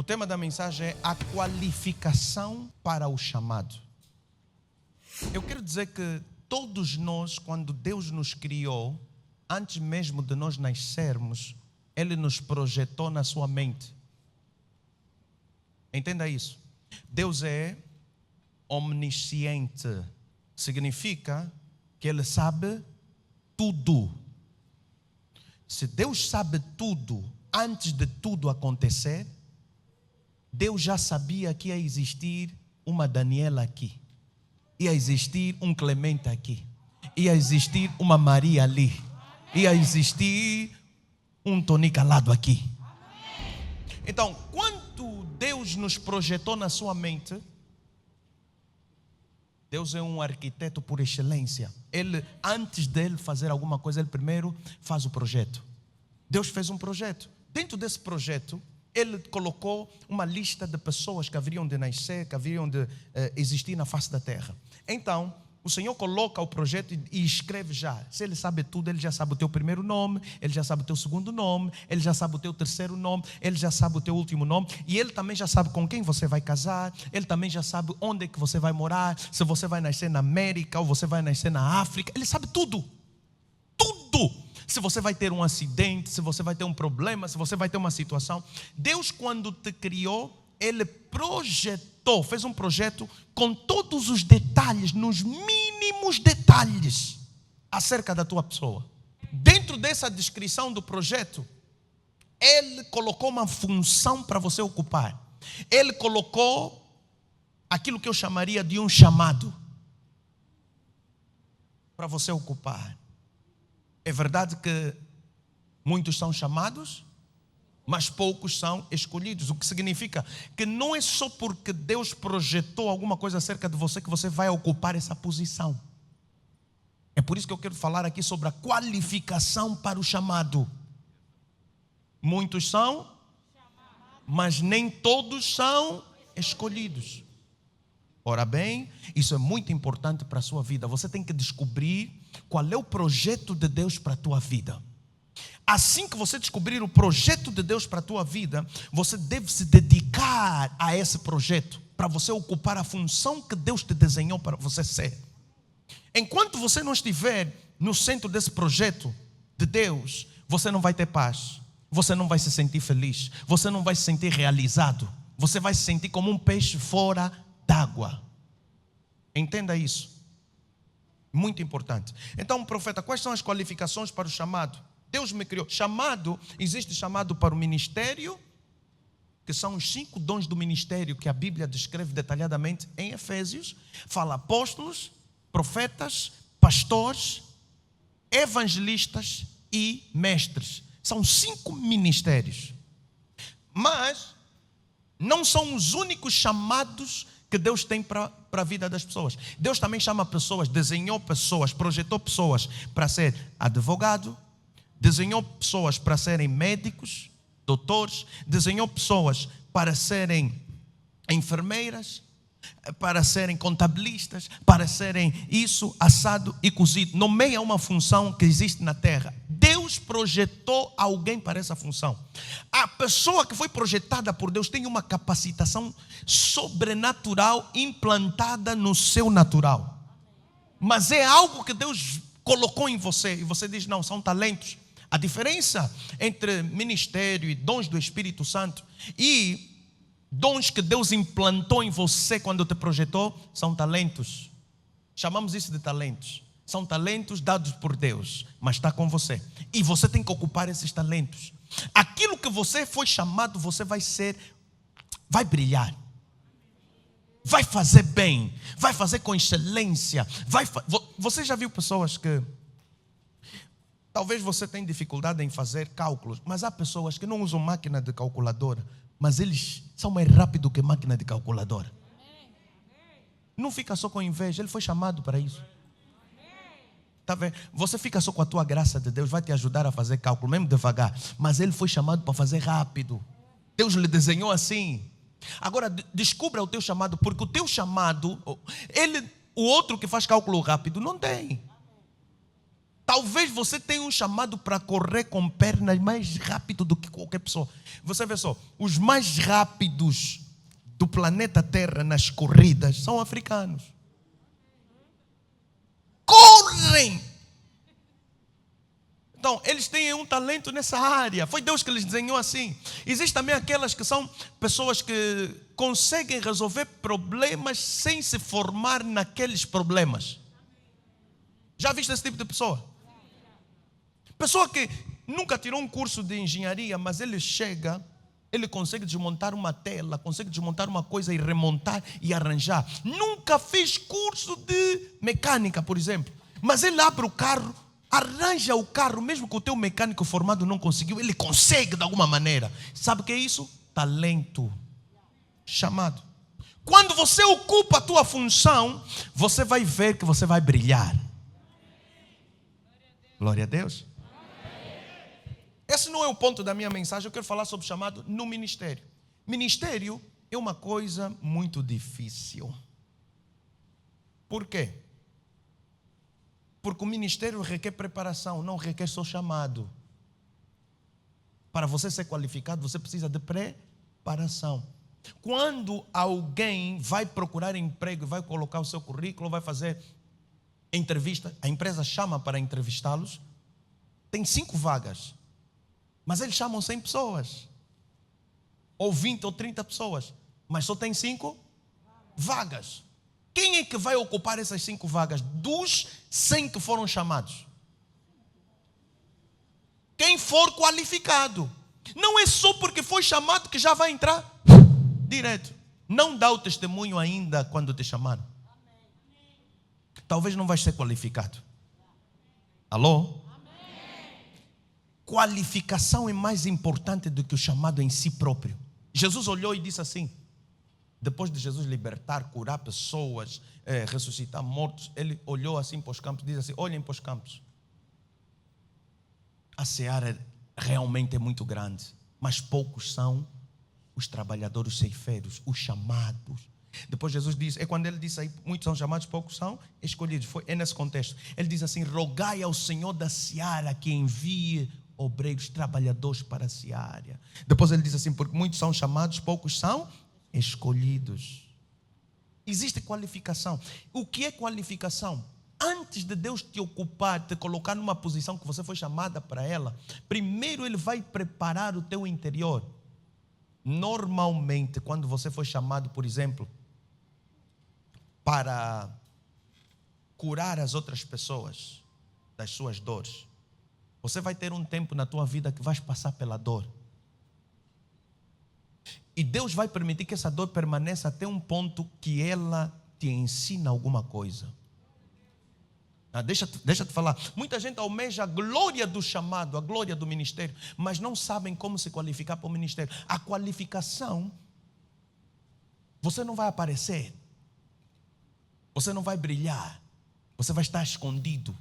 tema da mensagem é a qualificação para o chamado. Eu quero dizer que todos nós, quando Deus nos criou, antes mesmo de nós nascermos, Ele nos projetou na sua mente. Entenda isso. Deus é omnisciente. Significa que Ele sabe tudo. Se Deus sabe tudo, antes de tudo acontecer, Deus já sabia que ia existir uma Daniela aqui, ia existir um Clemente aqui, ia existir uma Maria ali, ia existir um Tony Calado aqui. Então, quando Deus nos projetou na sua mente, Deus é um arquiteto por excelência. Ele, antes dele fazer alguma coisa, ele primeiro faz o projeto. Deus fez um projeto. Dentro desse projeto, Ele colocou uma lista de pessoas que haveriam de nascer, que haveriam de existir na face da terra. Então, o Senhor coloca o projeto e escreve já. Se Ele sabe tudo, Ele já sabe o teu primeiro nome, Ele já sabe o teu segundo nome, Ele já sabe o teu terceiro nome, Ele já sabe o teu último nome, e Ele também já sabe com quem você vai casar, Ele também já sabe onde é que você vai morar, se você vai nascer na América ou você vai nascer na África. Ele sabe tudo. Tudo. Se você vai ter um acidente, se você vai ter um problema, se você vai ter uma situação. Deus, quando te criou, Ele projetou, fez um projeto com todos os detalhes, nos mínimos detalhes, acerca da tua pessoa. Dentro dessa descrição do projeto, Ele colocou uma função para você ocupar. Ele colocou aquilo que eu chamaria de um chamado para você ocupar. É verdade que muitos são chamados, mas poucos são escolhidos. O que significa que não é só porque Deus projetou alguma coisa acerca de você que você vai ocupar essa posição. É por isso que eu quero falar aqui sobre a qualificação para o chamado. Muitos são, mas nem todos são escolhidos. Ora bem, isso é muito importante para a sua vida. Você tem que descobrir qual é o projeto de Deus para a tua vida. Assim que você descobrir o projeto de Deus para a tua vida, você deve se dedicar a esse projeto, para você ocupar a função que Deus te desenhou para você ser. Enquanto você não estiver no centro desse projeto de Deus, você não vai ter paz, você não vai se sentir feliz, você não vai se sentir realizado, você vai se sentir como um peixe fora d'água. Entenda isso. Muito importante. Então, profeta, quais são as qualificações para o chamado? Deus me criou. Chamado, existe chamado para o ministério, que são os 5 dons do ministério que a Bíblia descreve detalhadamente em Efésios. Fala apóstolos, profetas, pastores, evangelistas e mestres. São 5 ministérios. Mas não são os únicos chamados que Deus tem para a vida das pessoas. Deus também chama pessoas, desenhou pessoas, projetou pessoas para ser advogado, desenhou pessoas para serem médicos, doutores, desenhou pessoas para serem enfermeiras, para serem contabilistas, para serem isso, assado e cozido. Nomeia uma função que existe na terra. Deus projetou alguém para essa função. A pessoa que foi projetada por Deus tem uma capacitação sobrenatural implantada no seu natural. Mas é algo que Deus colocou em você e você diz, não, são talentos. A diferença entre ministério e dons do Espírito Santo e dons que Deus implantou em você quando te projetou são talentos. Chamamos isso de talentos. São talentos dados por Deus, mas está com você. E você tem que ocupar esses talentos. Aquilo que você foi chamado, você vai ser, vai brilhar. Vai fazer bem, vai fazer com excelência. Você já viu pessoas que talvez você tenha dificuldade em fazer cálculos, mas há pessoas que não usam máquina de calculadora, mas eles são mais rápidos que máquina de calculadora. Não fica só com inveja, ele foi chamado para isso. Tá vendo? Você fica só com a tua graça de Deus, vai te ajudar a fazer cálculo, mesmo devagar, mas ele foi chamado para fazer rápido. Deus lhe desenhou assim. Agora descubra o teu chamado, porque o teu chamado, o outro que faz cálculo rápido não tem. Talvez você tenha um chamado para correr com pernas mais rápido do que qualquer pessoa. Você vê só, os mais rápidos do planeta Terra nas corridas são africanos. Correm! Então, eles têm um talento nessa área. Foi Deus que lhes desenhou assim. Existem também aquelas que são pessoas que conseguem resolver problemas sem se formar naqueles problemas. Já viste esse tipo de pessoa? Pessoa que nunca tirou um curso de engenharia, mas ele chega, ele consegue desmontar uma tela, consegue desmontar uma coisa e remontar e arranjar. Nunca fez curso de mecânica, por exemplo, mas ele abre o carro, arranja o carro, mesmo que o teu mecânico formado não conseguiu, ele consegue de alguma maneira. Sabe o que é isso? Talento. Chamado. Quando você ocupa a tua função, você vai ver que você vai brilhar. Glória a Deus. Esse não é o ponto da minha mensagem. Eu quero falar sobre o chamado no ministério. Ministério é uma coisa muito difícil. Por quê? Porque o ministério requer preparação, não requer só chamado. Para você ser qualificado, você precisa de preparação. Quando alguém vai procurar emprego, vai colocar o seu currículo, vai fazer entrevista, a empresa chama para entrevistá-los, tem 5 vagas. Mas eles chamam 100 pessoas, ou 20 ou 30 pessoas, mas só tem 5 vagas. Quem é que vai ocupar essas 5 vagas dos 100 que foram chamados? Quem for qualificado. Não é só porque foi chamado que já vai entrar direto. Não dá o testemunho ainda quando te chamaram. Talvez não vais ser qualificado. Alô? Qualificação é mais importante do que o chamado em si próprio. Jesus olhou e disse assim, depois de Jesus libertar, curar pessoas, ressuscitar mortos, ele olhou assim para os campos e disse assim, olhem para os campos. A seara realmente é muito grande, mas poucos são os trabalhadores ceifeiros, os chamados. Depois Jesus disse, é quando ele disse aí, muitos são chamados, poucos são escolhidos. É nesse contexto. Ele diz assim, rogai ao Senhor da seara que envie obreiros, trabalhadores para a seara. Depois ele diz assim, porque muitos são chamados, poucos são escolhidos. Existe qualificação. O que é qualificação? Antes de Deus te ocupar, te colocar numa posição que você foi chamada para ela, primeiro Ele vai preparar o teu interior. Normalmente, quando você foi chamado, por exemplo, para curar as outras pessoas das suas dores, você vai ter um tempo na tua vida que vais passar pela dor. E Deus vai permitir que essa dor permaneça até um ponto que ela te ensina alguma coisa. Deixa eu te falar. Muita gente almeja a glória do chamado, a glória do ministério, mas não sabem como se qualificar para o ministério. A qualificação, você não vai aparecer, você não vai brilhar, você vai estar escondido.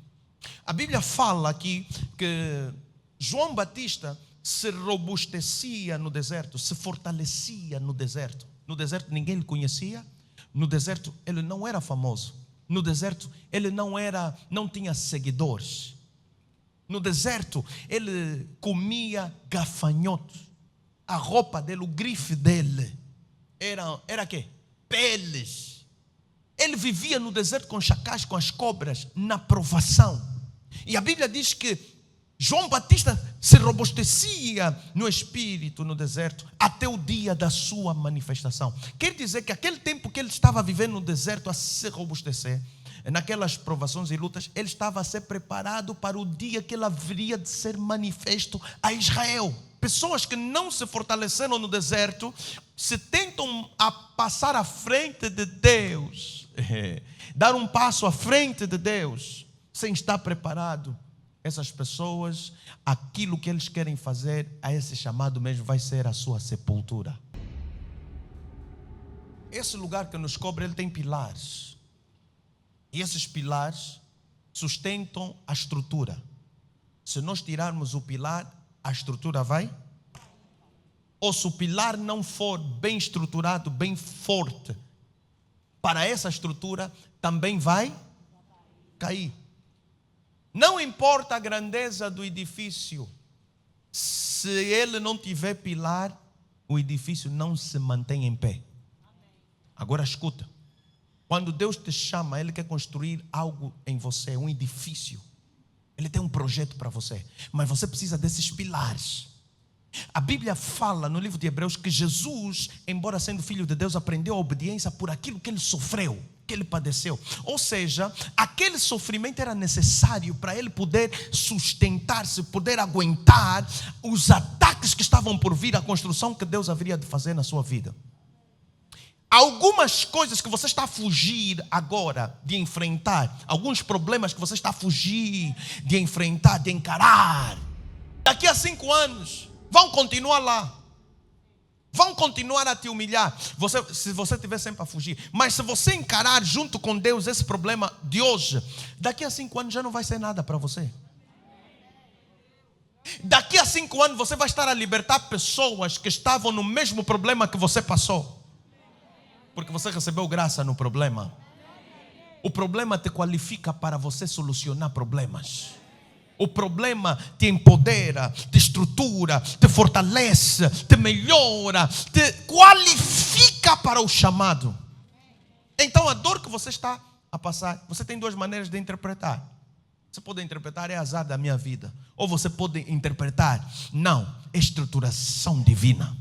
A Bíblia fala aqui que João Batista se robustecia no deserto, se fortalecia no deserto. No deserto ninguém lhe conhecia, no deserto ele não era famoso, no deserto ele não tinha seguidores. No deserto ele comia gafanhotos. A roupa dele, o grife dele era quê? Peles. Ele vivia no deserto com chacais, com as cobras, na provação. E a Bíblia diz que João Batista se robustecia no espírito no deserto até o dia da sua manifestação. Quer dizer que aquele tempo que ele estava vivendo no deserto a se robustecer, naquelas provações e lutas, ele estava a ser preparado para o dia que ele haveria de ser manifesto a Israel. Pessoas que não se fortaleceram no deserto se tentam a passar à frente de Deus, dar um passo à frente de Deus sem estar preparado. Essas pessoas, aquilo que eles querem fazer a esse chamado mesmo vai ser a sua sepultura. Esse lugar que nos cobre, ele tem pilares. E esses pilares sustentam a estrutura. Se nós tirarmos o pilar, a estrutura vai? Ou se o pilar não for bem estruturado, bem forte, para essa estrutura também vai cair. Não importa a grandeza do edifício, se ele não tiver pilar, o edifício não se mantém em pé. Agora escuta, quando Deus te chama, Ele quer construir algo em você, um edifício. Ele tem um projeto para você, mas você precisa desses pilares. A Bíblia fala no livro de Hebreus que Jesus, embora sendo filho de Deus, aprendeu a obediência por aquilo que ele sofreu, que ele padeceu. Ou seja, aquele sofrimento era necessário para ele poder sustentar-se, poder aguentar os ataques que estavam por vir, a construção que Deus haveria de fazer na sua vida. Algumas coisas que você está a fugir agora de enfrentar, alguns problemas que você está a fugir de enfrentar, de encarar, daqui a 5 anos vão continuar lá, vão continuar a te humilhar, se você estiver sempre a fugir. Mas se você encarar junto com Deus esse problema de hoje, daqui a 5 anos já não vai ser nada para você. Daqui a 5 anos você vai estar a libertar pessoas que estavam no mesmo problema que você passou, porque você recebeu graça no problema. O problema te qualifica para você solucionar problemas. O problema te empodera, te estrutura, te fortalece, te melhora, te qualifica para o chamado. Então a dor que você está a passar, você tem 2 maneiras de interpretar. Você pode interpretar, é azar da minha vida. Ou você pode interpretar, não, é estruturação divina.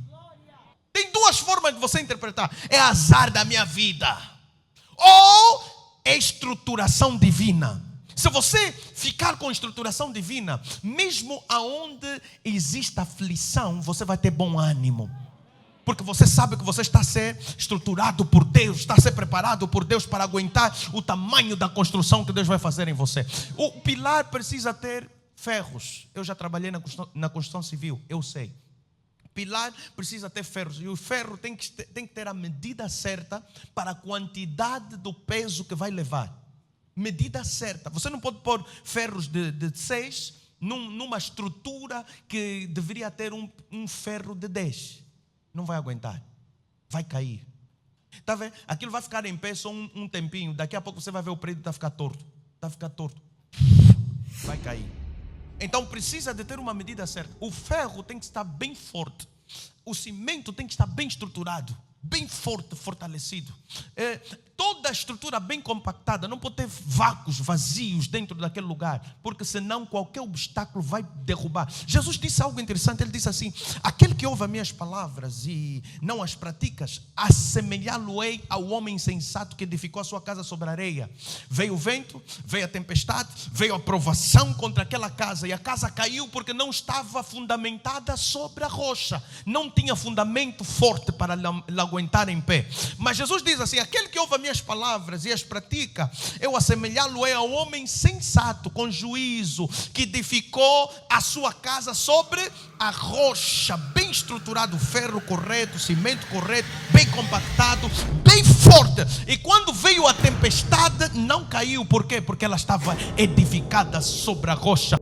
Tem 2 formas de você interpretar. É azar da minha vida. Ou é estruturação divina. Se você ficar com estruturação divina, mesmo aonde existe aflição, você vai ter bom ânimo. Porque você sabe que você está a ser estruturado por Deus, está a ser preparado por Deus para aguentar o tamanho da construção que Deus vai fazer em você. O pilar precisa ter ferros. Eu já trabalhei na construção civil, eu sei. Pilar precisa ter ferros, e o ferro tem que ter a medida certa para a quantidade do peso que vai levar. Medida certa. Você não pode pôr ferros de 6 numa estrutura que deveria ter um ferro de 10. Não vai aguentar, vai cair. Está vendo? Aquilo vai ficar em pé só um tempinho. Daqui a pouco você vai ver o prédio está a ficar torto. Está a ficar torto, vai cair. Então precisa de ter uma medida certa. O ferro tem que estar bem forte. O cimento tem que estar bem estruturado, bem forte, fortalecido. Toda a estrutura bem compactada. Não pode ter vácuos, vazios dentro daquele lugar, porque senão qualquer obstáculo vai derrubar. Jesus disse algo interessante. Ele disse assim: aquele que ouve as minhas palavras e não as pratica, assemelhá-lo-ei ao homem insensato que edificou a sua casa sobre a areia. Veio o vento, veio a tempestade, veio a provação contra aquela casa, e a casa caiu porque não estava fundamentada sobre a rocha. Não tinha fundamento forte para lhe aguentar em pé. Mas Jesus diz assim: aquele que ouve as minhas palavras e as pratica, eu assemelhá-lo-ei ao homem sensato, com juízo, que edificou a sua casa sobre a rocha, bem estruturado, ferro correto, cimento correto, bem compactado, bem forte. E quando veio a tempestade, não caiu. Por quê? Porque ela estava edificada sobre a rocha.